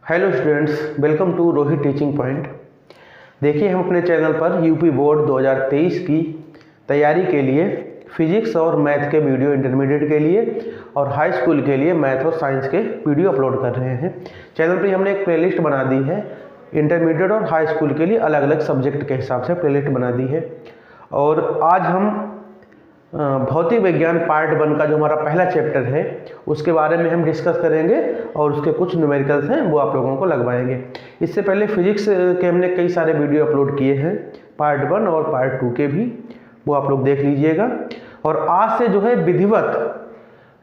Hello students, welcome to Rohit teaching point. देखिए, हम अपने चैनल पर यूपी बोर्ड 2023 की तैयारी के लिए फिजिक्स और मैथ के वीडियो इंटरमीडिएट के लिए और हाई स्कूल के लिए मैथ और साइंस के वीडियो अपलोड कर रहे हैं। चैनल पर हमने एक प्लेलिस्ट बना दी है, इंटरमीडिएट और हाई स्कूल के लिए अलग अलग सब्जेक्ट के हिसाब से प्लेलिस्ट बना दी है। और आज हम भौतिक विज्ञान पार्ट 1 का जो हमारा पहला चैप्टर है उसके बारे में हम डिस्कस करेंगे और उसके कुछ न्यूमेरिकल्स हैं वो आप लोगों को लगवाएंगे। इससे पहले फिजिक्स के हमने कई सारे वीडियो अपलोड किए हैं, पार्ट 1 और पार्ट 2 के भी, वो आप लोग देख लीजिएगा। और आज से जो है विधिवत,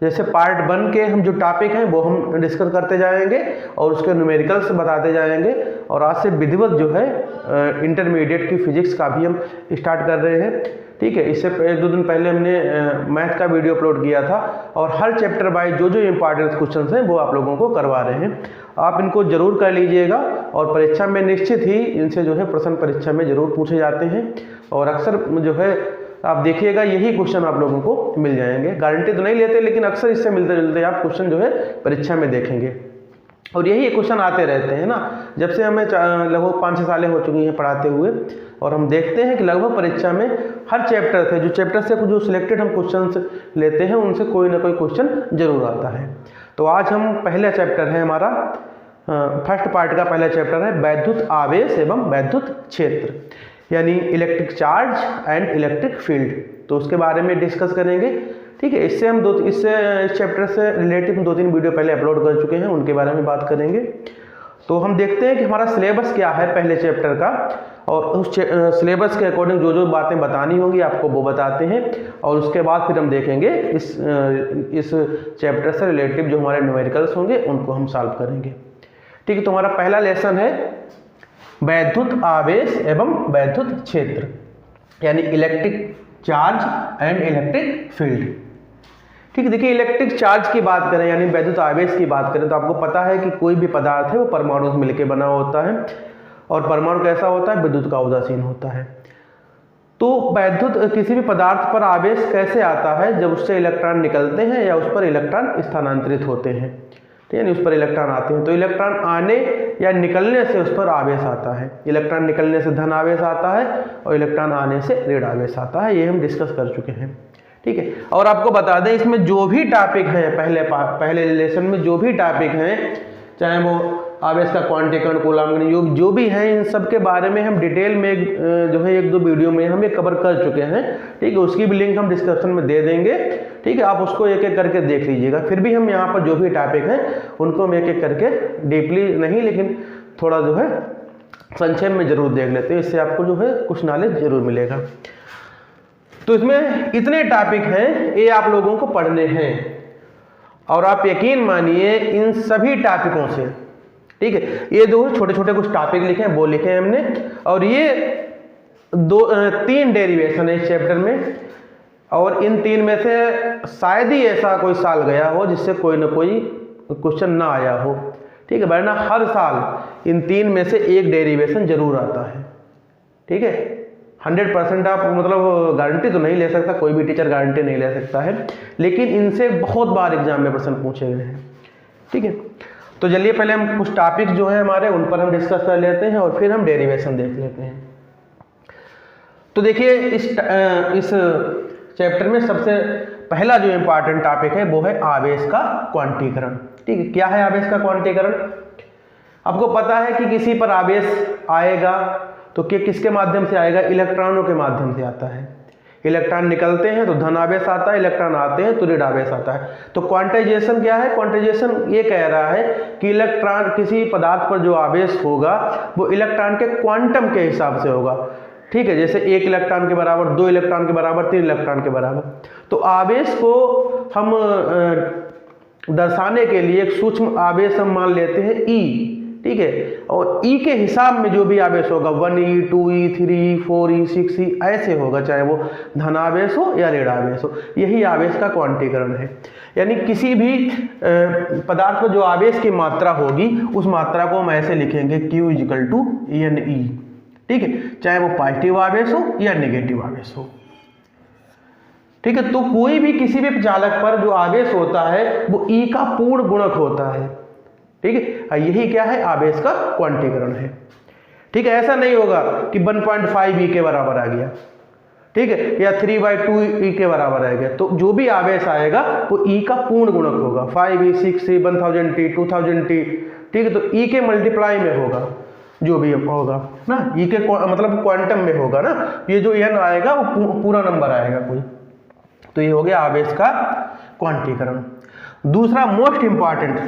जैसे पार्ट 1 के हम जो टॉपिक हैं वो हम डिस्कस करते जाएंगे और उसके न्यूमेरिकल्स बताते जाएंगे। और आज से विधिवत जो है इंटरमीडिएट की फिजिक्स का भी हम स्टार्ट कर रहे हैं। ठीक है, इससे 1-2 दिन पहले हमने मैथ का वीडियो अपलोड किया था और हर चैप्टर वाइज जो जो इंपॉर्टेंट क्वेश्चन हैं वो आप लोगों को करवा रहे हैं। आप इनको जरूर कर लीजिएगा और परीक्षा में निश्चित ही इनसे जो है प्रश्न परीक्षा में जरूर पूछे जाते हैं और अक्सर जो है आप देखिएगा यही क्वेश्चन आप लोगों को मिल जाएंगे। गारंटी तो नहीं लेते, लेकिन अक्सर इससे मिलते जुलते आप क्वेश्चन जो है परीक्षा में देखेंगे और यही क्वेश्चन आते रहते हैं ना। जब से हमें लगभग 5-6 सालें हो चुकी हैं पढ़ाते हुए और हम देखते हैं कि लगभग परीक्षा में हर चैप्टर से, जो चैप्टर से जो सिलेक्टेड हम क्वेश्चन लेते हैं उनसे कोई ना कोई क्वेश्चन जरूर आता है। तो आज हम पहला चैप्टर है हमारा, फर्स्ट पार्ट का पहला चैप्टर है वैद्युत आवेश एवं वैद्युत क्षेत्र, यानी electric charge and electric field. तो उसके बारे में डिस्कस करेंगे। ठीक है, इससे हम इस चैप्टर से रिलेटिव 2-3 वीडियो पहले अपलोड कर चुके हैं, उनके बारे में बात करेंगे। तो हम देखते हैं कि हमारा सिलेबस क्या है पहले चैप्टर का और उस सिलेबस के अकॉर्डिंग जो जो बातें बतानी होंगी आपको वो बताते हैं और उसके बाद फिर हम देखेंगे इस चैप्टर से रिलेटिव जो हमारे न्यूमेरिकल्स होंगे उनको हम सॉल्व करेंगे। ठीक है, तो हमारा पहला लेसन है वैद्युत आवेश एवं वैद्युत क्षेत्र, यानी electric charge and electric field. ठीक है, देखिए इलेक्ट्रिक चार्ज की बात करें यानी वैद्युत आवेश की बात करें तो आपको पता है कि कोई भी पदार्थ है वो परमाणु से मिलकर बना होता है और परमाणु कैसा होता है, विद्युत का उदासीन होता है। तो वैद्युत किसी भी पदार्थ पर आवेश कैसे आता है, जब उससे इलेक्ट्रॉन निकलते हैं या उस पर इलेक्ट्रॉन स्थानांतरित होते हैं, यानी उस पर इलेक्ट्रॉन आते हैं। तो इलेक्ट्रॉन आने या निकलने से उस पर आवेश आता है। इलेक्ट्रॉन निकलने से धन आवेश आता है और इलेक्ट्रॉन आने से ऋण आवेश आता है। ये हम डिस्कस कर चुके हैं। ठीक है, और आपको बता दें इसमें जो भी टॉपिक है पहले लेसन में जो भी टॉपिक हैं, चाहे वो आवेश का क्वांटीकरण, कूलॉम योग जो भी हैं, इन सब के बारे में हम डिटेल में जो है 1-2 वीडियो में हम ये कवर कर चुके हैं। ठीक है, उसकी भी लिंक हम डिस्क्रिप्शन में दे देंगे। ठीक है, आप उसको एक एक करके देख लीजिएगा। फिर भी हम यहाँ पर जो भी टॉपिक हैं उनको हम एक एक करके डीपली नहीं, लेकिन थोड़ा जो है संक्षेप में जरूर देख लेते हैं। इससे आपको जो है कुछ नॉलेज जरूर मिलेगा। तो इसमें इतने टॉपिक हैं, ये आप लोगों को पढ़ने हैं और आप यकीन मानिए इन सभी टॉपिकों से, ठीक है, ये जो छोटे छोटे कुछ टॉपिक लिखे हैं वो लिखे हैं हमने और ये 3 डेरिवेशन है इस चैप्टर में और इन 3 में से शायद ही ऐसा कोई साल गया हो जिससे कोई ना कोई क्वेश्चन ना आया हो। ठीक है, वरना हर साल इन 3 में से एक डेरिवेशन जरूर आता है। ठीक है, 100% आप मतलब गारंटी तो नहीं ले सकता, कोई भी टीचर गारंटी नहीं ले सकता है, लेकिन इनसे बहुत बार एग्जाम में प्रश्न पूछे गए हैं। ठीक है, तो चलिए पहले हम कुछ टॉपिक जो है हमारे उन पर हम डिस्कस कर लेते हैं और फिर हम डेरिवेशन देख लेते हैं। तो देखिए इस चैप्टर में सबसे पहला जो इम्पॉर्टेंट टॉपिक है वो है आवेश का क्वांटीकरण। ठीक है, क्या है आवेश का क्वांटीकरण? आपको पता है कि किसी पर आवेश आएगा तो किसके माध्यम से आएगा, इलेक्ट्रॉनों के माध्यम से आता है। इलेक्ट्रॉन निकलते हैं तो धन आवेश आता है, इलेक्ट्रॉन आते हैं तो ऋण आवेश आता है। तो क्वांटाइजेशन क्या है? क्वांटाइजेशन ये कह रहा है कि इलेक्ट्रॉन, किसी पदार्थ पर जो आवेश होगा वो इलेक्ट्रॉन के क्वांटम के हिसाब से होगा। ठीक है, जैसे 1 इलेक्ट्रॉन के बराबर, 2 इलेक्ट्रॉन के बराबर, 3 इलेक्ट्रॉन के बराबर। तो आवेश को हम दर्शाने के लिए एक सूक्ष्म आवेश हम मान लेते हैं E। ठीक है, और E के हिसाब में जो भी आवेश होगा 1E, 2E, 3E, 4E, 6E ऐसे होगा, चाहे वो धन आवेश हो या ऋण आवेश हो। यही आवेश का क्वांटीकरण है। यानी किसी भी पदार्थ पर जो आवेश की मात्रा होगी उस मात्रा को हम ऐसे लिखेंगे Q = NE। ठीक है, चाहे वो पॉजिटिव आवेश हो या नेगेटिव आवेश हो। ठीक है, तो कोई भी किसी भी चालक पर जो आवेश होता है वो E का पूर्ण गुणक होता है। ठीक है, यही क्या है, आवेश का क्वांटीकरण है। ठीक है, ऐसा नहीं होगा कि 1.5 ई के बराबर आ गया, ठीक है, या 3/2 ई के बराबर आ गया। तो जो भी आवेश आएगा वो ई का पूर्ण गुणक होगा, 5e 6e 1000t 2000t, ठीक है। तो ई के मल्टीप्लाई में होगा जो भी होगा ना, ई के मतलब क्वांटम में होगा ना, ये जो n आएगा वो पूरा नंबर आएगा कोई। तो ये हो गया आवेश का क्वांटीकरण। दूसरा मोस्ट इंपॉर्टेंट,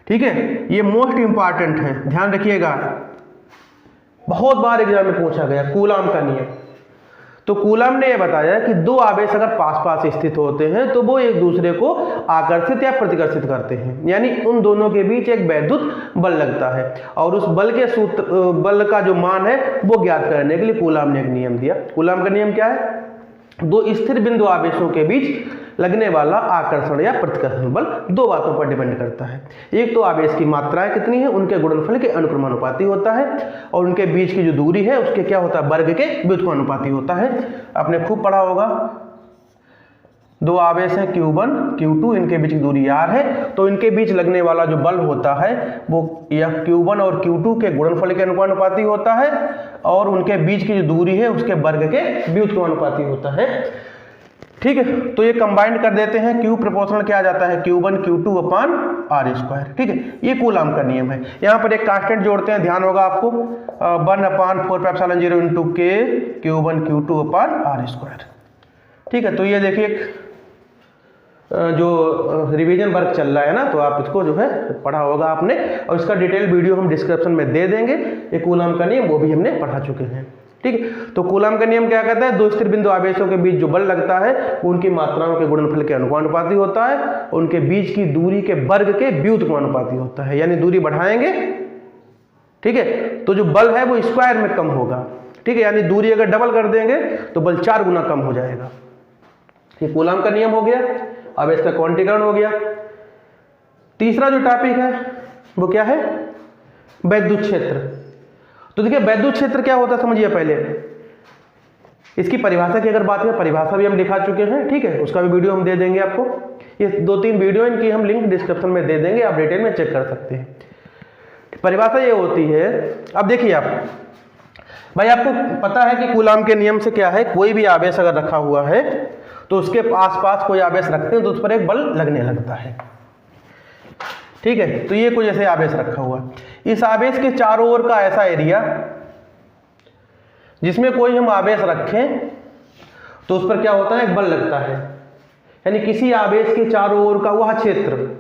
ठीक है, ये मोस्ट इंपॉर्टेंट है, ध्यान रखिएगा, बहुत बार एग्जाम में पूछा गया, कूलाम का नियम। तो कूलाम ने यह बताया कि दो आवेश अगर पास पास स्थित होते हैं तो वो एक दूसरे को आकर्षित या प्रतिकर्षित करते हैं, यानी उन दोनों के बीच एक वैद्युत बल लगता है, और उस बल के सूत्र, बल का जो मान है वो ज्ञात करने के लिए कूलाम ने एक नियम दिया। कूलाम का नियम क्या है, दो स्थिर बिंदु आवेशों के बीच लगने वाला आकर्षण या प्रतिकर्षण बल दो बातों पर डिपेंड करता है। एक तो आवेश की मात्राएं कितनी है, उनके गुणनफल के अनुक्रमानुपाती होता है, और उनके बीच की जो दूरी है उसके क्या होता है, वर्ग के व्युत्क्रमानुपाती होता है। आपने खूब पढ़ा होगा, दो आवेश हैं Q1 Q2, इनके बीच की दूरी r है, तो इनके बीच लगने वाला जो बल होता है वो यह Q1 और Q2 के गुणनफल के अनुपाती होता है, और उनके बीच की जो दूरी है उसके वर्ग के व्युत्क्रमानुपाती होता है। ठीक है, तो ये कंबाइंड कर देते हैं, Q प्रोपोर्शनल क्या आ जाता है, Q1 Q2 अपान r स्क्वायर। ठीक है, ये कूलाम का नियम है। यहाँ पर एक कांस्टेंट जोड़ते हैं, ध्यान होगा आपको, 1/4πε0 × k Q1 Q2 अपान r स्क्वायर। ठीक है, तो ये देखिए जो रिवीजन वर्क चल रहा है ना, तो आप इसको जो है पढ़ा होगा आपने, और इसका डिटेल वीडियो हम डिस्क्रिप्शन में दे देंगे। ये कूलाम का नियम वो भी हमने पढ़ा चुके हैं। ठीक है, तो कूलाम का नियम क्या कहता है, दो स्थिर बिंदु आवेशों के बीच जो बल लगता है वो उनकी मात्राओं के गुणनफल के अनुपाती होता है, उनके बीच की दूरी के वर्ग के व्युत्क्रमानुपाती होता है, यानी दूरी बढ़ाएंगे, ठीक है, तो जो बल है वो स्क्वायर में कम होगा। ठीक है, यानी दूरी अगर डबल कर देंगे तो बल 4 गुना कम हो जाएगा। ये कूलाम का नियम हो गया, आवेश का क्वांटीकरण हो गया। तीसरा जो टॉपिक है वो क्या है, वैद्युत क्षेत्र। तो देखिए वैद्युत क्षेत्र क्या होता है समझिए पहले, इसकी परिभाषा की अगर बात करें, परिभाषा भी हम दिखा चुके हैं, ठीक है, उसका भी वीडियो हम दे देंगे आपको। ये 2-3 वीडियो इनकी हम लिंक डिस्क्रिप्शन में दे देंगे, आप डिटेल में चेक कर सकते हैं। परिभाषा ये होती है, अब देखिए आप भाई, आपको पता है कि कूलाम के नियम से क्या है, कोई भी आवेश अगर रखा हुआ है तो उसके आसपास कोई आवेश रखते हैं तो उस पर एक बल लगने लगता है। ठीक है, तो ये कोई ऐसे आवेश रखा हुआ, इस आवेश के चारों ओर का ऐसा एरिया जिसमें कोई हम आवेश रखें तो उस पर क्या होता है, एक बल लगता है। यानी किसी आवेश के चारों ओर का वह क्षेत्र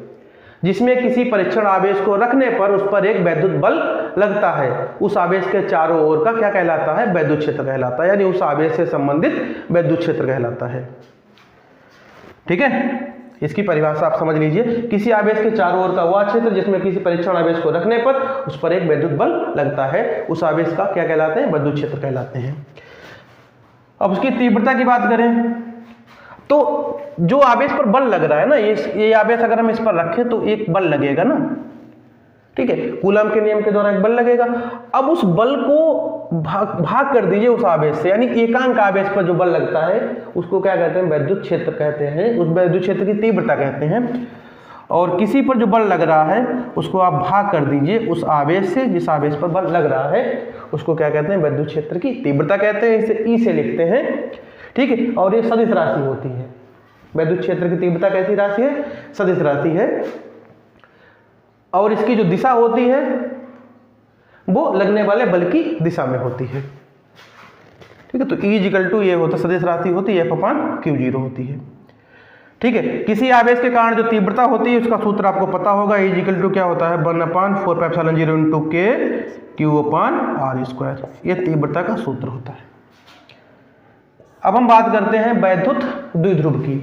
जिसमें किसी परीक्षण आवेश को रखने पर उस पर एक वैद्युत बल लगता है, उस आवेश के चारों ओर का क्या कहलाता है, वैद्युत क्षेत्र कहलाता है, यानी उस आवेश से संबंधित वैद्युत क्षेत्र कहलाता है। ठीक है, इसकी परिभाषा आप समझ लीजिए, किसी आवेश के चारों ओर का वह क्षेत्र जिसमें किसी परीक्षण आवेश को रखने पर उस पर एक वैद्युत बल लगता है, उस आवेश का क्या कहलाते हैं, वैद्युत क्षेत्र कहलाते हैं। अब उसकी तीव्रता की बात करें तो जो आवेश पर बल लग रहा है ना, ये आवेश अगर हम इस पर रखें तो एक बल लगेगा ना, ठीक है, कूलाम के नियम के द्वारा एक बल लगेगा। अब उस बल को भाग कर दीजिए उस आवेश से, यानी एकांक आवेश पर जो बल लगता है उसको क्या कहते हैं, वैद्युत क्षेत्र कहते हैं, उस वैद्युत क्षेत्र की तीव्रता कहते हैं। और किसी पर जो बल लग रहा है उसको आप भाग कर दीजिए उस आवेश से जिस आवेश पर बल लग रहा है, उसको क्या कहते हैं, वैद्युत क्षेत्र की तीव्रता कहते हैं, इसे ई से लिखते हैं। ठीक है, और ये सदिश राशि होती है, वैद्युत क्षेत्र की तीव्रता कैसी राशि है, सदिश राशि है, और इसकी जो दिशा होती है वो लगने वाले बल की दिशा में होती है। ठीक है, तो E = ये होता है, सदिश राशि होती है, F/Q0 होती है। ठीक है, किसी आवेश के कारण जो तीव्रता होती है उसका सूत्र आपको पता होगा, E = क्या होता है, 1/4πε0 × k Q/r², ये तीव्रता का सूत्र होता है। अब हम बात करते हैं वैद्युत द्विध्रुव की।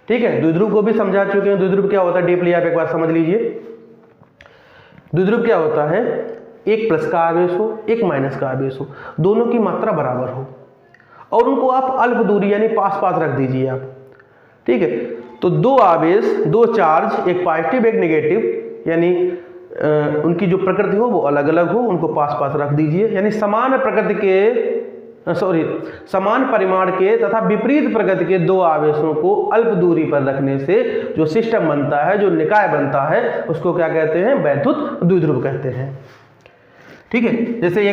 ठीक है, द्विध्रुव को भी समझा चुके हैं, द्विध्रुव क्या होता है डीपली आप एक बार समझ लीजिए। द्विध्रुव क्या होता है, एक प्लस का आवेश हो, एक माइनस का आवेश हो, दोनों की मात्रा बराबर हो और उनको आप अल्प दूरी यानी पास पास रख दीजिए आप। ठीक है, तो दो आवेश, दो चार्ज, एक पॉजिटिव एक नेगेटिव, यानी उनकी जो प्रकृति हो वो अलग अलग हो, उनको पास पास रख दीजिए, यानी समान प्रकृति के समान परिमाण के तथा विपरीत प्रकृति के दो आवेशों को अल्प दूरी पर रखने से जो सिस्टम बनता है, जो निकाय बनता है, उसको क्या कहते हैं? वैद्युत द्विध्रुव कहते हैं। ठीक है, जैसे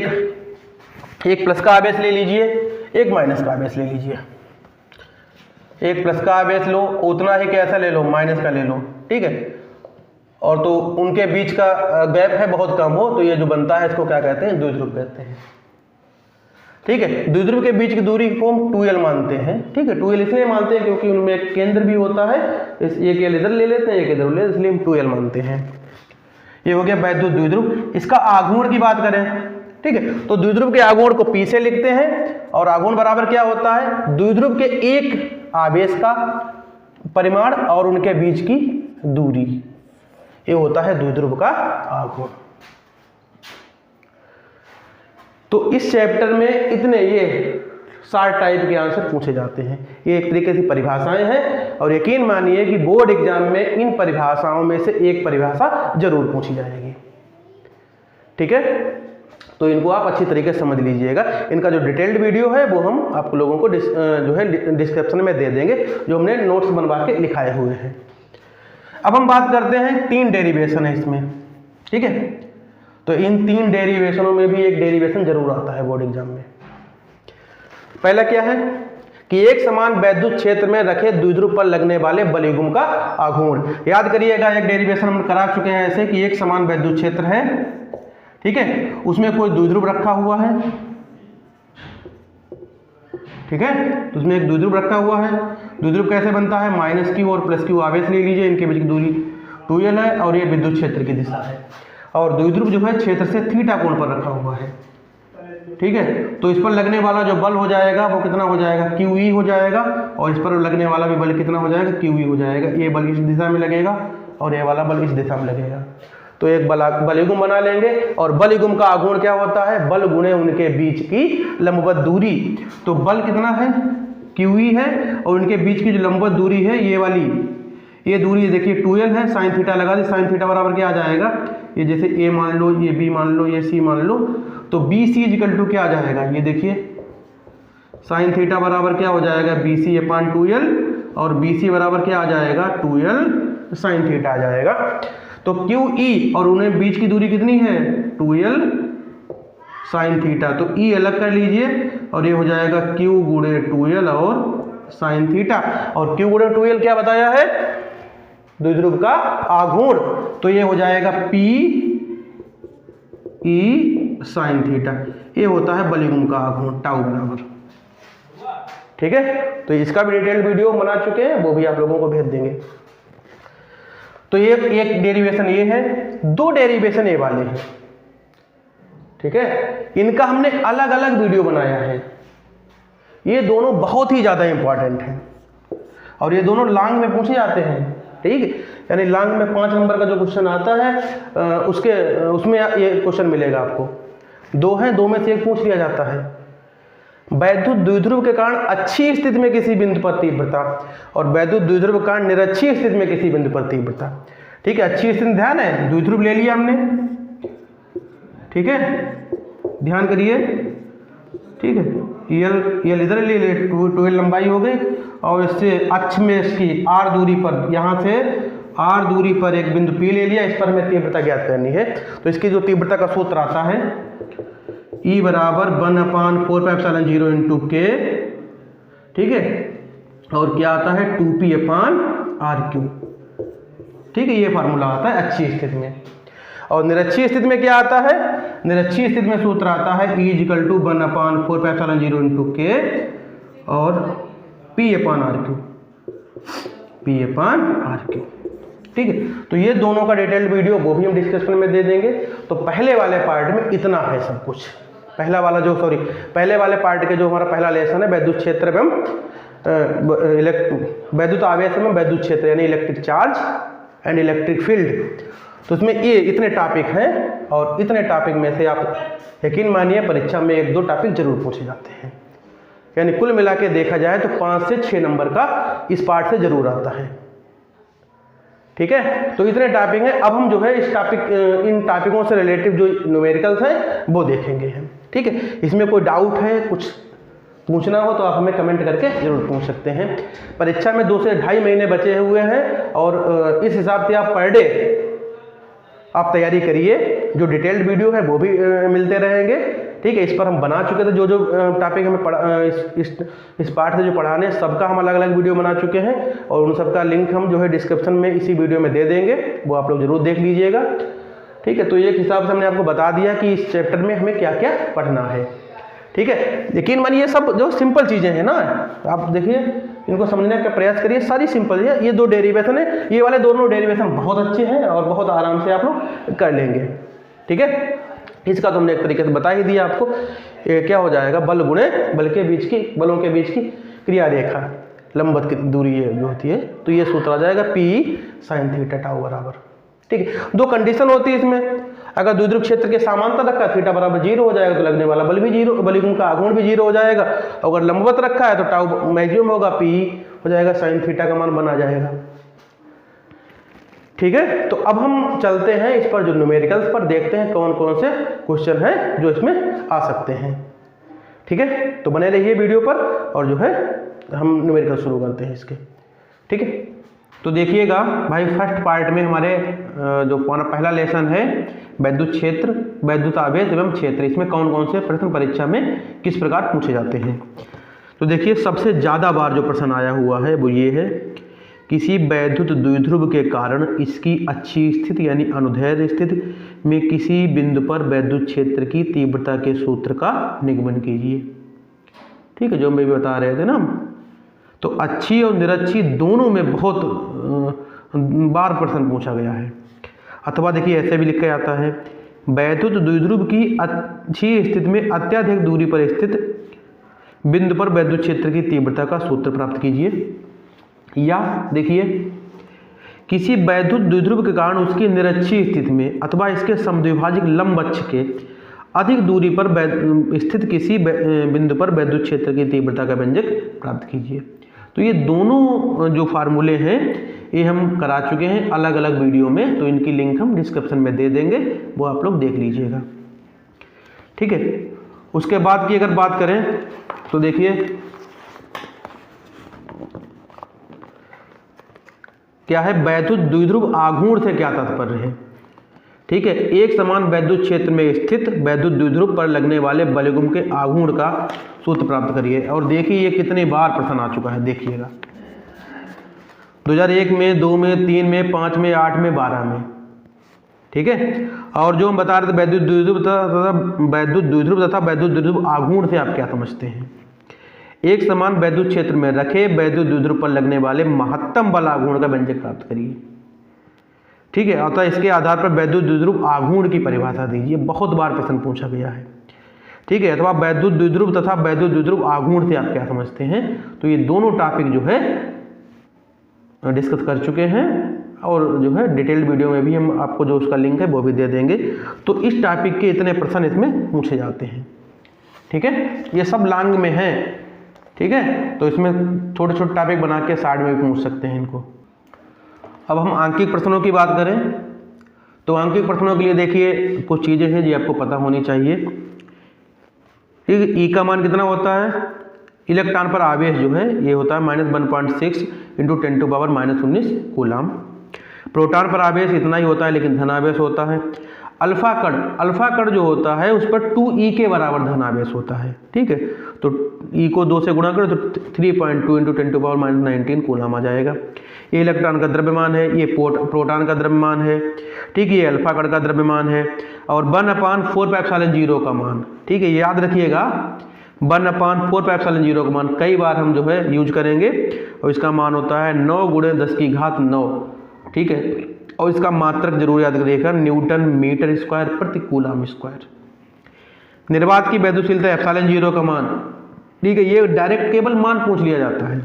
एक प्लस का आवेश ले लीजिए, एक माइनस का आवेश ले लीजिए। एक प्लस का आवेश लो, उतना ही कैसा ले लो, माइनस का ले लो। ठीक है, और तो उनके बीच का गैप है बहुत कम हो, तो ये जो बनता है इसको क्या कहते हैं? द्विध्रुव कहते हैं। ठीक है, द्विध्रुव के बीच की दूरी को हम 2l मानते हैं। ठीक है, 2l इसलिए मानते हैं क्योंकि उनमें एक केंद्र भी होता है, एक l इधर ले लेते हैं, एक इधर ले लेते हैं, इसलिए हम 2l मानते हैं। ये हो गया वैद्युत द्विध्रुव। इसका आघूर्ण की बात करें, ठीक है, तो द्विध्रुव के आघूर्ण को p से लिखते हैं, और आघूर्ण बराबर क्या होता है? द्विध्रुव के एक आवेश का परिमाण और उनके बीच की दूरी, ये होता है द्विध्रुव का आघूर्ण। तो इस चैप्टर में इतने ये 60 टाइप के आंसर पूछे जाते हैं। ये एक तरीके से परिभाषाएं हैं, और यकीन मानिए कि बोर्ड एग्जाम में इन परिभाषाओं में से एक परिभाषा जरूर पूछी जाएगी। ठीक है, तो इनको आप अच्छी तरीके से समझ लीजिएगा। इनका जो डिटेल्ड वीडियो है वो हम आप लोगों को जो है डिस्क्रिप्शन में दे देंगे, जो हमने नोट्स बनवा के लिखाए हुए हैं। अब हम बात करते हैं 3 डेरिवेशन है इसमें। ठीक है, तो इन 3 डेरिवेशनों में भी एक डेरिवेशन जरूर आता है बोर्ड एग्जाम में। पहला क्या है कि एक समान वैद्युत क्षेत्र में रखे द्विध्रुव पर लगने वाले बलयुग्म का आघूर्ण। याद करिएगा, एक डेरिवेशन हम करा चुके हैं ऐसे कि एक समान वैद्युत क्षेत्र है, ठीक है, उसमें कोई द्विध्रुव रखा हुआ है। ठीक है, तो उसमें एक द्विध्रुव रखा हुआ है। द्विध्रुव कैसे बनता है? -q और +q आवेश ले लीजिए, इनके बीच की दूरी 2l है, और ये विद्युत क्षेत्र की दिशा है, और द्विध्रुव जो है क्षेत्र से थीटा कोण पर रखा हुआ है। ठीक है, तो इस पर लगने वाला जो बल हो जाएगा वो कितना हो जाएगा? QE हो जाएगा, और इस पर लगने वाला भी बल कितना हो जाएगा? QE हो जाएगा। ये बल इस दिशा में लगेगा और ये वाला बल इस दिशा में लगेगा, तो एक बलयुग्म बना लेंगे। और बलयुग्म का आघूर्ण क्या होता है? बल गुणे उनके बीच की लंबवत दूरी। तो बल कितना है? QE है, और उनके बीच की जो लंबवत दूरी है ये वाली, ये दूरी देखिए 2l है। साइन थीटा लगा दी, साइन थीटा बराबर क्या आ जाएगा? ये जैसे a मान लो, ये b मान लो, ये c मान लो, तो BC = क्या आ जाएगा? ये देखिए साइन थीटा बराबर क्या हो जाएगा? BC/2l, और BC बराबर क्या आ जाएगा? 2l साइन थीटा आ जाएगा। तो QE और उन्हें बीच की दूरी कितनी है? 2l sine theta. तो E अलग कर लीजिए, और ये हो जाएगा Q गुणे 2l और साइन थीटा। और Q गुणे 2l क्या बताया है? द्विध्रुव का आघूर्ण। तो ये हो जाएगा P E साइन थीटा। ये होता है बलयुग्म का आघूर्ण, टाउ बराबर। ठीक है, तो इसका भी डिटेल्ड वीडियो बना चुके हैं, वो भी आप लोगों को भेज देंगे। तो ये एक डेरिवेशन ये है, 2 डेरिवेशन ये वाले हैं। ठीक है, इनका हमने अलग अलग वीडियो बनाया है। ये दोनों बहुत ही ज़्यादा इंपॉर्टेंट हैं, और ये दोनों लॉन्ग में पूछे जाते हैं। ठीक है, यानी लॉन्ग में 5 नंबर का जो क्वेश्चन आता है उसमें ये क्वेश्चन मिलेगा आपको। 2 हैं, 2 में से एक पूछ लिया जाता है। वैद्युत द्विध्रुव के कारण अच्छी स्थिति में किसी बिंदु पर तीव्रता, और वैद्युत द्विध्रुव के कारण निरक्षीय स्थिति में किसी बिंदु पर तीव्रता। ठीक है, अच्छी स्थिति ध्यान है, द्विध्रुव ले लिया हमने। ठीक है, ध्यान करिए। ठीक है, यल इधर ले ले, 2l लंबाई हो गई, और इससे अक्ष में इसकी r दूरी पर, यहाँ से r दूरी पर एक बिंदु P ले लिया। इस पर हमें तीव्रता ज्ञात करनी है। तो इसकी जो तीव्रता का सूत्र आता है E बराबर 1/4πε0 × K। ठीक है, और क्या आता है? 2P/RQ। ठीक है, ये फार्मूला आता है अच्छी स्थिति में। और निरक्षीय स्थिति में क्या आता है? निरक्षीय स्थिति में सूत्र आता है E = 1/4πε0 × K और P/RQ। P/RQ। ठीक है, तो ये दोनों का डिटेल्ड वीडियो वो भी हम डिस्कशन में दे देंगे। तो पहले वाले पार्ट में इतना है सब कुछ। पहले वाले पार्ट के जो हमारा पहला लेसन है वैद्युत क्षेत्र एवं वैद्युत आवेश एवं वैद्युत क्षेत्र, यानी electric charge and electric field. तो उसमें ये इतने टॉपिक हैं, और इतने टॉपिक में से आप यकीन मानिए परीक्षा में 1-2 टॉपिक जरूर पूछे जाते हैं। यानी कुल मिला के देखा जाए तो 5 से 6 नंबर का इस पार्ट से जरूर आता है। ठीक है, तो इतने टॉपिक हैं। अब हम जो है इन टॉपिकों से रिलेटिव जो न्यूमेरिकल्स हैं वो देखेंगे हम। ठीक है, इसमें कोई डाउट है, कुछ पूछना हो तो आप हमें कमेंट करके जरूर पूछ सकते हैं। परीक्षा में 2 से 2.5 महीने बचे हुए हैं और इस हिसाब से आप पर डे आप तैयारी करिए। जो डिटेल्ड वीडियो है वो भी मिलते रहेंगे, ठीक है। इस पर हम बना चुके थे, जो जो टॉपिक हमें इस पार्ट से जो पढ़ाने सबका हम अलग अलग वीडियो बना चुके हैं और उन सबका लिंक हम जो है डिस्क्रिप्शन में इसी वीडियो में दे देंगे, वो आप लोग जरूर देख लीजिएगा, ठीक है। तो एक हिसाब से हमने आपको बता दिया कि इस चैप्टर में हमें क्या क्या पढ़ना है, ठीक है। यकीन मानिए सब जो सिंपल चीज़ें हैं ना, आप देखिए इनको समझने का प्रयास करिए, सारी सिंपल है। ये 2 डेरिवेशन है, ये वाले दोनों डेरिवेशन बहुत अच्छे हैं और बहुत आराम से आप लोग कर लेंगे, ठीक है। इसका तो हमने एक तरीके से बता ही दिया आपको। ये क्या हो जाएगा, बल गुणे बल के बीच की, बलों के बीच की क्रिया रेखा, लंबवत की दूरी ये जो होती है, तो ये सूत्र आ जाएगा P sin थीटा टाउ बराबर, ठीक है। 2 कंडीशन होती है इसमें, अगर द्विध्रुव क्षेत्र के समांतर रखा थीटा बराबर 0 हो जाएगा तो लगने वाला बल भी 0, बलिगुण का आघूर्ण भी 0 हो जाएगा। अगर लंबवत रखा है तो टाउ मैक्सिमम होगा, P हो जाएगा sin थीटा का मान बना जाएगा, ठीक है। तो अब हम चलते हैं इस पर जो न्यूमेरिकल्स पर, देखते हैं कौन कौन से क्वेश्चन हैं जो इसमें आ सकते हैं, ठीक है। तो बने रहिए वीडियो पर और जो है हम न्यूमेरिकल शुरू करते हैं इसके, ठीक है। तो देखिएगा भाई, फर्स्ट पार्ट में हमारे जो पहला लेसन है वैद्युत क्षेत्र, वैद्युत आवेश एवं क्षेत्र, इसमें कौन कौन से प्रश्न परीक्षा में किस प्रकार पूछे जाते हैं। तो देखिए सबसे ज़्यादा बार जो प्रश्न आया हुआ है वो ये है, किसी वैद्युत द्विध्रुव के कारण इसकी अच्छी स्थिति यानी अनुदैर्ध्य स्थिति में किसी बिंदु पर वैद्युत क्षेत्र की तीव्रता के सूत्र का निगमन कीजिए, ठीक है, जो हम भी बता रहे थे ना। तो अच्छी और निरच्छी दोनों में बहुत बार प्रश्न पूछा गया है। अथवा देखिए ऐसे भी लिखा जाता है, वैद्युत द्विध्रुव की अच्छी स्थिति में अत्यधिक दूरी पर स्थित बिंदु पर वैद्युत क्षेत्र की तीव्रता का सूत्र प्राप्त कीजिए। या देखिए किसी वैद्युत द्विध्रुव के कारण उसकी निरक्षीय स्थिति में अथवा इसके समद्विभाजक लंब अक्ष के अधिक दूरी पर स्थित किसी बिंदु पर वैद्युत क्षेत्र की तीव्रता का व्यंजक प्राप्त कीजिए। तो ये दोनों जो फार्मूले हैं ये हम करा चुके हैं अलग अलग वीडियो में, तो इनकी लिंक हम डिस्क्रिप्शन में दे देंगे, वो आप लोग देख लीजिएगा, ठीक है। उसके बाद की अगर बात करें तो देखिए क्या है, वैद्युत द्विध्रुव आघूर्ण से क्या तात्पर्य है, ठीक है। एक समान वैद्युत क्षेत्र में स्थित वैद्युत द्विध्रुव पर लगने वाले बलगुण के आघूर्ण का सूत्र प्राप्त करिए। और देखिए ये कितने बार प्रश्न आ चुका है, देखिएगा 2001 में, 2 में, 3 में, 5 में, 8 में, 12 में, ठीक है। और जो हम बता रहे थे वैद्युत द्विध्रुव तथा वैद्युत द्विध्रुव आघूर्ण से आप क्या समझते हैं। एक समान वैद्युत क्षेत्र में रखे वैद्युत द्विध्रुव पर लगने वाले महत्तम बल आघूर्ण का व्यंजक प्राप्त करिए, ठीक है। अतः इसके आधार पर वैद्युत द्विध्रुव आघूर्ण की परिभाषा दीजिए, बहुत बार प्रश्न पूछा गया है, ठीक है। अथवा वैद्युत द्विध्रुव तथा वैद्युत द्विध्रुव आघूर्ण से आप क्या समझते हैं। तो ये दोनों टॉपिक जो है डिस्कस कर चुके हैं और जो है डिटेल्ड वीडियो में भी हम आपको जो उसका लिंक है वो भी दे देंगे। तो इस टॉपिक के इतने प्रश्न इसमें पूछे जाते हैं, ठीक है। ये सब लॉन्ग में है, ठीक है। तो इसमें छोटे छोटे टॉपिक बना के साइड में भी पूछ सकते हैं इनको। अब हम आंकिक प्रश्नों की बात करें तो आंकिक प्रश्नों के लिए देखिए कुछ चीज़ें हैं जो आपको पता होनी चाहिए, ठीक है। ई का मान कितना होता है, इलेक्ट्रॉन पर आवेश जो है ये होता है -1.6 × 10⁻⁻19 कूलम। प्रोटॉन पर आवेश इतना ही होता है लेकिन धनावेश होता है। अल्फा कण जो होता है उस पर 2e के बराबर धनावेश होता है, ठीक है। तो e को 2 से गुणा करें तो 3.2 × 10⁻⁻19 कूलम आ जाएगा। ये इलेक्ट्रॉन का द्रव्यमान है, ये प्रोटॉन का द्रव्यमान है, ठीक है। ये अल्फा कण का द्रव्यमान है और 1/4πε0 का मान, ठीक है। याद रखिएगा 1/4πε0 का मान कई बार हम जो है यूज करेंगे और इसका मान होता है 9 × 10⁹, ठीक है। और इसका मात्रक जरूर याद करिएगा न्यूटन मीटर स्क्वायर प्रति कूलम स्क्वायर। निर्वात की वैद्युतशीलता ε0 का मान, ठीक है। ये डायरेक्ट केवल मान पूछ लिया जाता है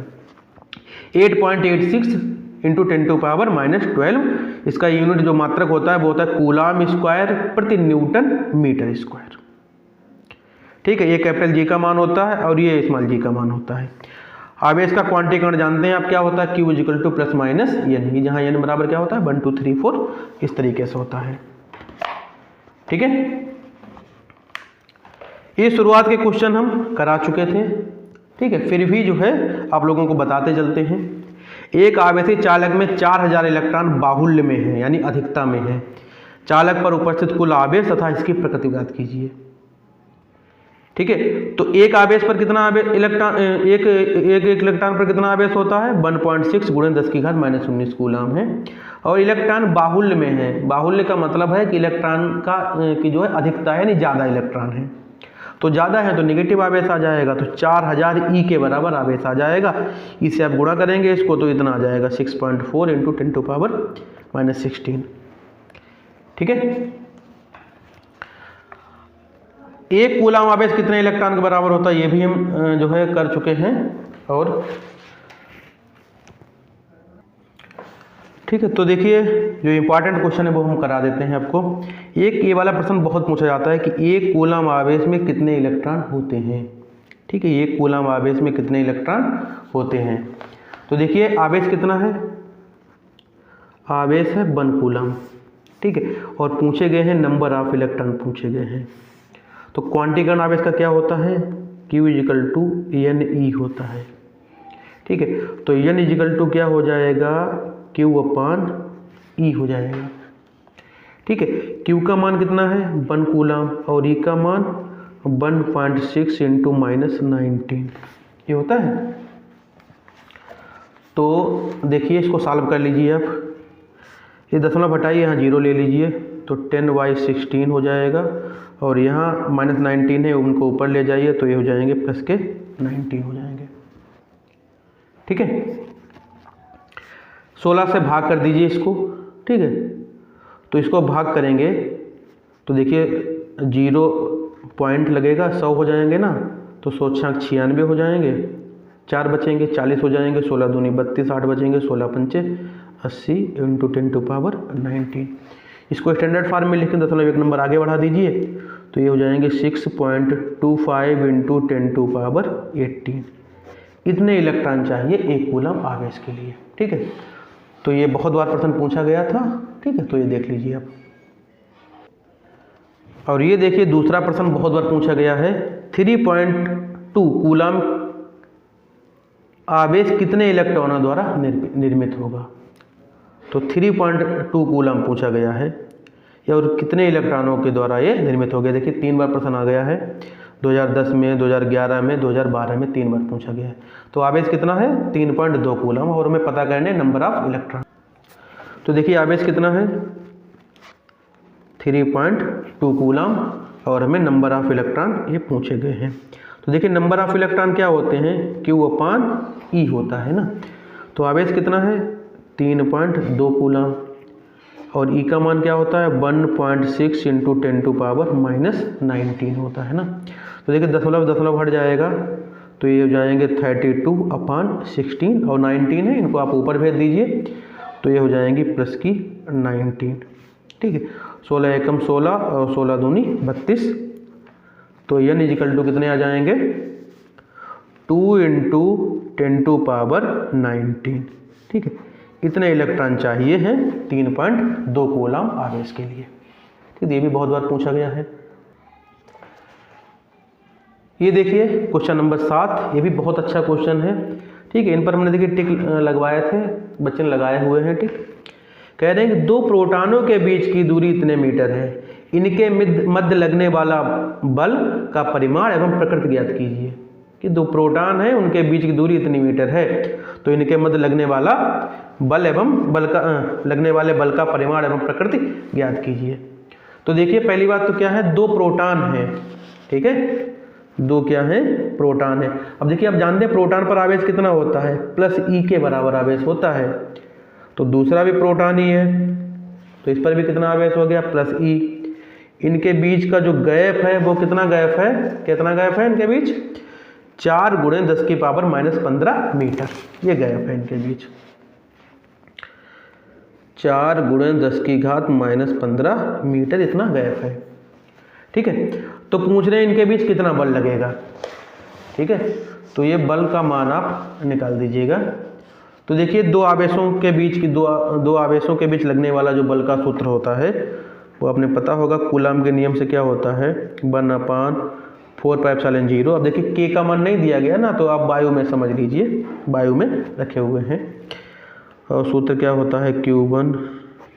8.86 × 10⁻⁻12। इसका यूनिट जो मात्रक होता है वो होता है कूलम स्क्वायर प्रति न्यूटन मीटर स्क्वायर, ठीक है। ये कैपिटल जी का मान होता है और ये स्मॉल जी का मान होता है। आवेश का क्वांटीकरण जानते हैं आप क्या होता है, Q = ±n, जहाँ n बराबर क्या होता है 1 2 3 4 इस तरीके से होता है, ठीक है। ये शुरुआत के क्वेश्चन हम करा चुके थे ठीक है, फिर भी जो है आप लोगों को बताते चलते हैं। एक आवेशी चालक में 4000 इलेक्ट्रॉन बाहुल्य में है, यानी अधिकता में है। चालक पर उपस्थित कुल आवेश तथा इसकी प्रकृति ज्ञात कीजिए। ठीक है, तो एक आवेश पर कितना इलेक्ट्रॉन, एक इलेक्ट्रॉन पर कितना आवेश होता है? 1.6 × 10⁻⁻19 कूलम है। और इलेक्ट्रॉन बाहुल्य में है। बाहुल्य का मतलब है कि इलेक्ट्रॉन की जो है अधिकता है, यानी ज़्यादा इलेक्ट्रॉन है। तो ज़्यादा है तो नेगेटिव आवेश आ जाएगा, तो 4000 E के बराबर आवेश आ जाएगा। इससे आप गुणा करेंगे इसको तो इतना आ जाएगा 6.4 × 10⁻⁻16। ठीक है, एक कूलम आवेश कितने इलेक्ट्रॉन के बराबर होता है ये भी हम जो है कर चुके हैं। और ठीक है, तो देखिए जो इंपॉर्टेंट क्वेश्चन है वो हम करा देते हैं आपको। एक ये वाला प्रश्न बहुत पूछा जाता है कि एक कूलम आवेश में कितने इलेक्ट्रॉन होते हैं। ठीक है, एक कूलम आवेश में कितने इलेक्ट्रॉन होते हैं। तो देखिए आवेश कितना है? आवेश है 1 कूलम। ठीक है, और पूछे गए हैं नंबर ऑफ इलेक्ट्रॉन पूछे गए हैं। तो क्वांटीकरण आवेश का क्या होता है? Q = Ne होता है। ठीक है, तो N = क्या हो जाएगा? Q/E हो जाएगा। ठीक है, Q का मान कितना है? 1 कूलम और E का मान 1.6 × -19 ये होता है। तो देखिए इसको सॉल्व कर लीजिए आप। ये दशमलव हटाइए, यहाँ 0 ले लीजिए तो 10/16 हो जाएगा। और यहाँ -19 है, उनको ऊपर ले जाइए तो ये हो जाएंगे प्लस के 19 हो जाएंगे। ठीक है, 16 से भाग कर दीजिए इसको। ठीक है, तो इसको भाग करेंगे तो देखिए 0 पॉइंट लगेगा, 100 हो जाएंगे ना, तो 100 × 96 हो जाएंगे, 4 बचेंगे 40 हो जाएंगे, 16 दूनी 32, 8 बचेंगे, 16 पंचे 80 × 10⁻19। इसको स्टैंडर्ड फॉर्म में लिखें, 1 नंबर आगे बढ़ा दीजिए तो ये हो जाएंगे 6.25 × 10⁻18। इतने इलेक्ट्रॉन चाहिए एक कूलम आवेश के लिए। ठीक है, तो ये बहुत बार प्रश्न पूछा गया था। ठीक है, तो ये देख लीजिए आप। और ये देखिए दूसरा प्रश्न बहुत बार पूछा गया है। 3.2 कूलम आवेश कितने इलेक्ट्रॉनों द्वारा निर्मित होगा? तो 3.2 कूलम पूछा गया है और कितने इलेक्ट्रॉनों के द्वारा ये निर्मित हो गया। देखिए 3 बार प्रश्न आ गया है, 2010 में, 2011 में, 2012 में 3 बार पूछा गया है। तो आवेश कितना है? 3.2 कूलम और हमें पता करने नंबर ऑफ इलेक्ट्रॉन। तो देखिए आवेश कितना है? 3.2 कूलम और हमें नंबर ऑफ इलेक्ट्रॉन ये पूछे गए हैं। तो देखिए नंबर ऑफ इलेक्ट्रॉन क्या होते हैं? Q/E होता है ना। तो आवेश कितना है? 3.2 कूलम और E का मान क्या होता है? 1.6 × 10⁻19 होता है ना। तो देखिए दशमलव हट जाएगा तो ये हो जाएंगे 32/16 और 19 है, इनको आप ऊपर भेज दीजिए तो ये हो जाएंगी प्लस की 19। ठीक है, 16 एकम 16 और 16 दूनी 32। तो N = कितने आ जाएंगे? 2 × 10⁻19। ठीक है, इतने इलेक्ट्रॉन चाहिए हैं 3.2 कूलम आवेश के लिए। ठीक है, ये भी बहुत बार पूछा गया है। ये देखिए क्वेश्चन नंबर 7, ये भी बहुत अच्छा क्वेश्चन है। ठीक है, इन पर हमने देखिए टिक लगवाए थे, बच्चे ने लगाए हुए हैं टिक। कह रहे हैं कि 2 प्रोटॉनों के बीच की दूरी इतने मीटर है, इनके मध्य लगने वाला बल का परिमाण एवं प्रकृति ज्ञात कीजिए। कि 2 प्रोटॉन हैं, उनके बीच की दूरी इतनी मीटर है, तो इनके मध्य लगने वाला बल एवं लगने वाले बल का परिमाण एवं प्रकृति ज्ञात कीजिए। तो देखिए पहली बात तो क्या है? 2 प्रोटॉन है। ठीक है, 2 क्या है? प्रोटॉन है। अब देखिए आप जानते हैं प्रोटॉन पर आवेश कितना होता है? +E के बराबर आवेश होता है। तो दूसरा भी प्रोटॉन ही है तो इस पर भी कितना आवेश हो गया? +E। इनके बीच का जो गैप है वो कितना गैप है? कितना गैप है इनके बीच? 4 × 10⁻15 मीटर ये गैप है इनके बीच। 4 × 10⁻15 मीटर इतना गैप है। ठीक है, तो पूछ रहे हैं इनके बीच कितना बल लगेगा। ठीक है, तो ये बल का मान आप निकाल दीजिएगा। तो देखिए 2 आवेशों के बीच की दो आवेशों के बीच लगने वाला जो बल का सूत्र होता है वो आपने पता होगा, कूलम के नियम से क्या होता है? 1/4 4πε0। अब देखिए के का मान नहीं दिया गया ना, तो आप बायो में समझ लीजिए, बायो में रखे हुए हैं। और सूत्र क्या होता है, Q1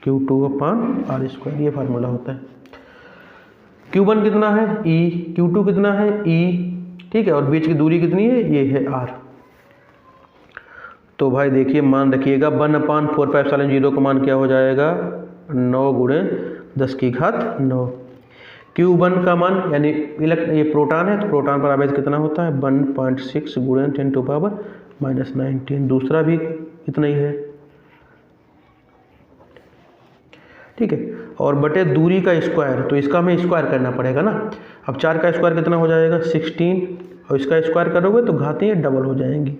Q2/r², ये फार्मूला होता है। Q1 कितना है E, Q2 कितना है E, ठीक है, और बीच की दूरी कितनी है, ये है R। तो भाई देखिए मान रखिएगा 1/4πε0 का मान क्या हो जाएगा, 9 × 10⁻9। Q1 का मान यानी ये प्रोटॉन है, तो प्रोटॉन पर आवेश कितना होता है, 1.6 × 10⁻⁻19। दूसरा भी इतना ही है, ठीक है, और बटे दूरी का स्क्वायर, तो इसका हमें स्क्वायर करना पड़ेगा ना। अब 4 का स्क्वायर कितना हो जाएगा, 16, और इसका स्क्वायर करोगे तो घातें डबल हो जाएंगी,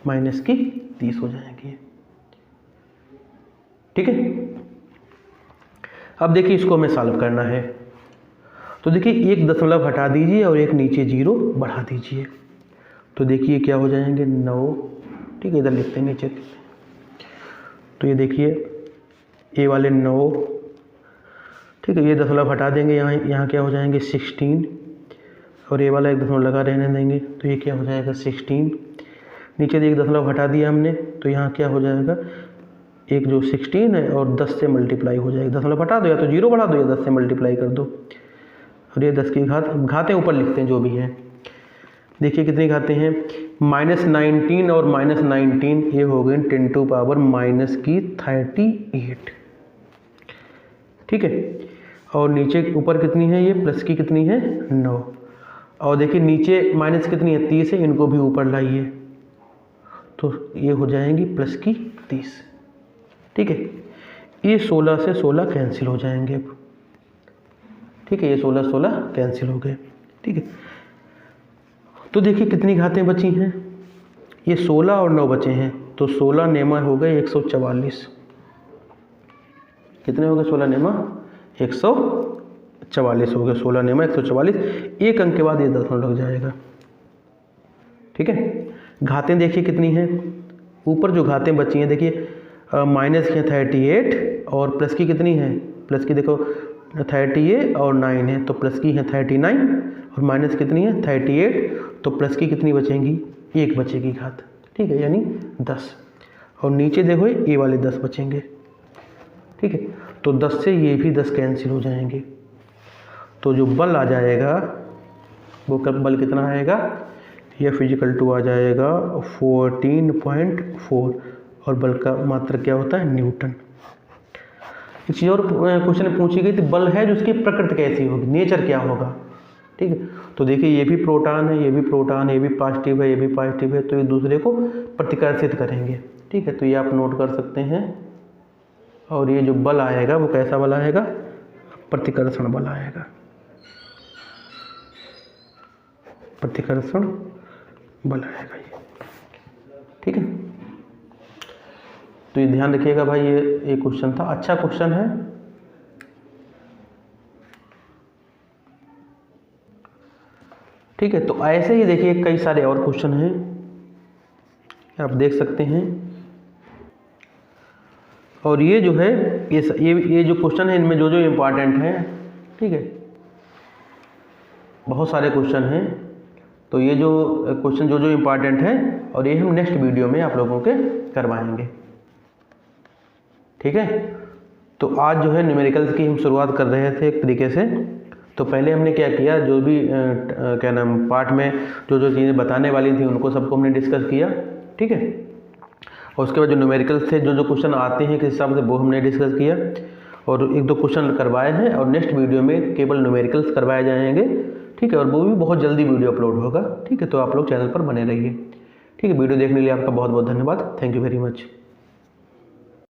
-30 हो जाएंगी, ठीक है। अब देखिए इसको हमें सॉल्व करना है, तो देखिए 1 दशमलव हटा दीजिए और एक नीचे 0 बढ़ा दीजिए, तो देखिए क्या हो जाएंगे 9, ठीक है, इधर लिखते हैं नीचे। तो ये देखिए ए वाले 9, ठीक है, ये दशमलव हटा देंगे, यहाँ क्या हो जाएंगे 16, और ए वाला 1 दशमलव लगा रहने देंगे, तो ये क्या हो जाएगा 16। नीचे से 1 दशमलव हटा दिया हमने, तो यहाँ क्या हो जाएगा, एक जो 16 है और 10 से मल्टीप्लाई हो जाएगा, दशमलव हटा दो या तो 0 बढ़ा दो या 10 से मल्टीप्लाई कर दो, और ये 10 की घातें ऊपर लिखते हैं जो भी हैं। देखिए कितनी घातें हैं, -19 और -19, ये हो गई 10⁻⁻38, ठीक है। और नीचे ऊपर कितनी है, ये प्लस की कितनी है 9, और देखिए नीचे माइनस कितनी है 30 है, इनको भी ऊपर लाइए, तो ये हो जाएंगी प्लस की 30, ठीक है। ये 16 से 16 कैंसिल हो जाएंगे अब, ठीक है, ये 16 कैंसिल हो गए, ठीक है। तो देखिए कितनी घातें बची हैं, ये 16 और 9 बचे हैं, तो 16 नेमा हो गए 144, कितने हो गए 16 नेमा 144 हो गए, 16 नेमा 144, एक अंक के बाद ये दशमलव लग जाएगा, ठीक है। घातें देखिए कितनी हैं, ऊपर जो घातें बची हैं देखिए, माइनस की 38 और प्लस की कितनी है, प्लस की देखो 38 और 9 है, तो प्लस की है 39 और माइनस कितनी है 38, तो प्लस की कितनी बचेंगी, एक बचेगी घात, ठीक है, यानी 10, और नीचे देखो ये वाले 10 बचेंगे, ठीक है। तो 10 से ये भी 10 कैंसिल हो जाएंगे, तो जो बल आ जाएगा वो बल कितना आएगा, F=2 आ जाएगा 14.4, और बल का मात्रक क्या होता है, न्यूटन। एक चीज़ और क्वेश्चन पूछी गई थी, बल है जो उसकी प्रकृति कैसी होगी, नेचर क्या होगा, ठीक है। तो देखिए ये भी प्रोटॉन है, ये भी प्रोटॉन है, ये भी पॉजिटिव है, ये भी पॉजिटिव है, तो एक दूसरे को प्रतिकर्षित करेंगे, ठीक है। तो ये आप नोट कर सकते हैं, और ये जो बल आएगा वो कैसा बल आएगा, प्रतिकर्षण बल आएगा, प्रतिकर्षण बल आएगा ये, ठीक है। तो ये ध्यान रखिएगा भाई, ये क्वेश्चन था, अच्छा क्वेश्चन है, ठीक है। तो ऐसे ही देखिए कई सारे और क्वेश्चन हैं, आप देख सकते हैं, और ये जो है ये जो क्वेश्चन है इनमें जो इम्पॉर्टेंट है, ठीक है, बहुत सारे क्वेश्चन हैं, तो ये जो क्वेश्चन जो इम्पॉर्टेंट है, और ये हम नेक्स्ट वीडियो में आप लोगों के करवाएंगे, ठीक है। तो आज जो है न्यूमेरिकल्स की हम शुरुआत कर रहे थे एक तरीके से। तो पहले हमने क्या किया, जो भी क्या नाम पार्ट में जो चीज़ें बताने वाली थी उनको सबको हमने डिस्कस किया, ठीक है। और उसके बाद जो न्यूमेरिकल्स थे, जो क्वेश्चन आते हैं किस हिसाब से, वो हमने डिस्कस किया, और 1-2 क्वेश्चन करवाए हैं, और नेक्स्ट वीडियो में केवल न्यूमेरिकल्स करवाए जाएंगे, ठीक है, और वो भी बहुत जल्दी वीडियो अपलोड होगा, ठीक है। तो आप लोग चैनल पर बने रहिए, ठीक है। वीडियो देखने के लिए आपका बहुत बहुत धन्यवाद, थैंक यू वेरी मच।